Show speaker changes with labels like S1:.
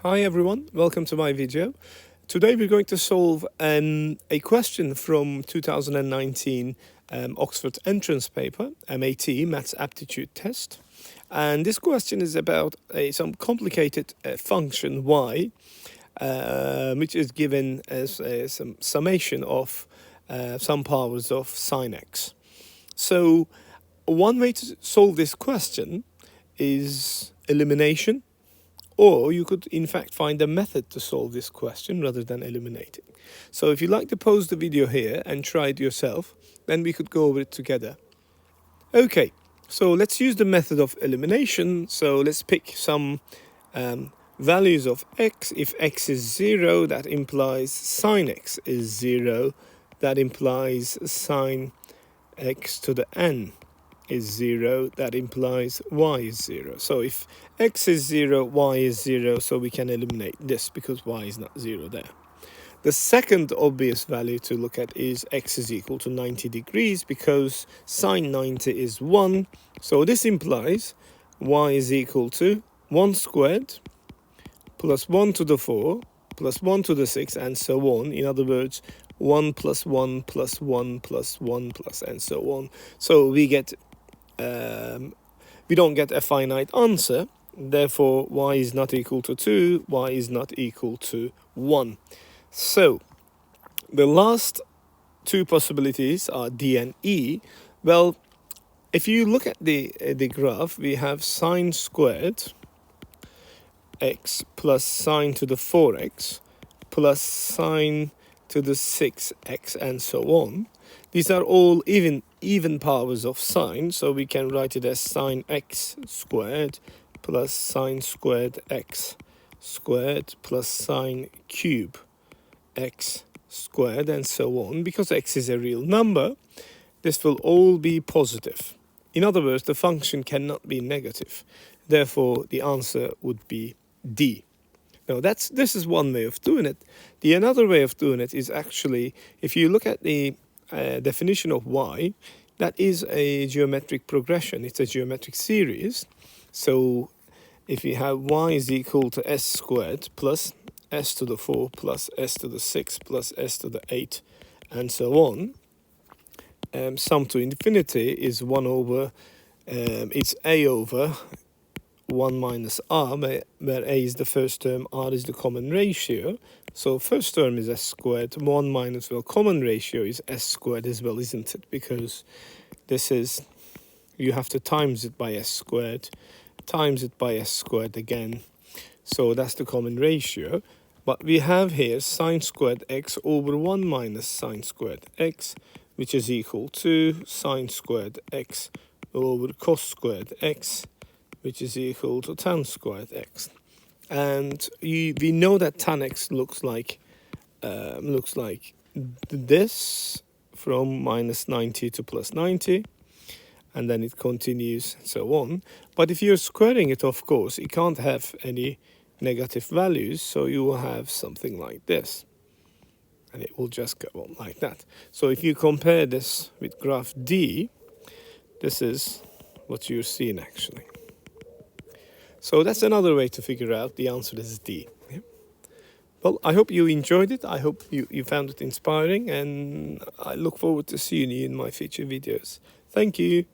S1: Hi everyone, welcome to my video. Today we're going to solve a question from 2019 Oxford entrance paper, MAT, Maths Aptitude Test. And this question is about some complicated function y, which is given as some summation of some powers of sine x. So one way to solve this question is elimination. Or you could, in fact, find a method to solve this question rather than eliminating. So if you'd like to pause the video here and try it yourself, then we could go over it together. Okay, so let's use the method of elimination. So let's pick some values of x. If x is 0, that implies sine x is 0. That implies sine x to the n is 0, that implies y is 0. So if x is 0, y is 0, so we can eliminate this because y is not 0 there. The second obvious value to look at is x is equal to 90 degrees because sine 90 is 1. So this implies y is equal to 1 squared plus 1 to the 4 plus 1 to the 6 and so on. In other words, 1 plus 1 plus 1 plus 1 plus and so on. So we don't get a finite answer. Therefore, y is not equal to 2, y is not equal to 1. So the last two possibilities are d and e. Well, if you look at the graph, we have sine squared x plus sine to the 4x plus sine to the 6x and so on. These are all even powers of sine, so we can write it as sine x squared plus sine squared x squared plus sine cube x squared and so on. Because x is a real number, this will all be positive. In other words, the function cannot be negative. Therefore, the answer would be D. Now, this is one way of doing it. The another way of doing it is actually, if you look at the definition of y, that is a geometric progression. It's a geometric series. So if you have y is equal to s squared plus s to the 4 plus s to the 6 plus s to the 8 and so on, sum to infinity is 1 over, it's a over 1 minus r, where a is the first term, r is the common ratio. So first term is s squared, 1 minus, well, common ratio is s squared as well, isn't it? Because this is, you have to times it by s squared, times it by s squared again. So that's the common ratio. But we have here sine squared x over 1 minus sine squared x, which is equal to sine squared x over cos squared x, which is equal to tan squared x. And we know that tan x looks like this, from minus 90 to plus 90, and then it continues and so on. But if you're squaring it, of course, it can't have any negative values, so you will have something like this. And it will just go on like that. So if you compare this with graph D, this is what you're seeing actually. So that's another way to figure out the answer is D. Yeah. Well, I hope you enjoyed it. I hope you found it inspiring, and I look forward to seeing you in my future videos. Thank you.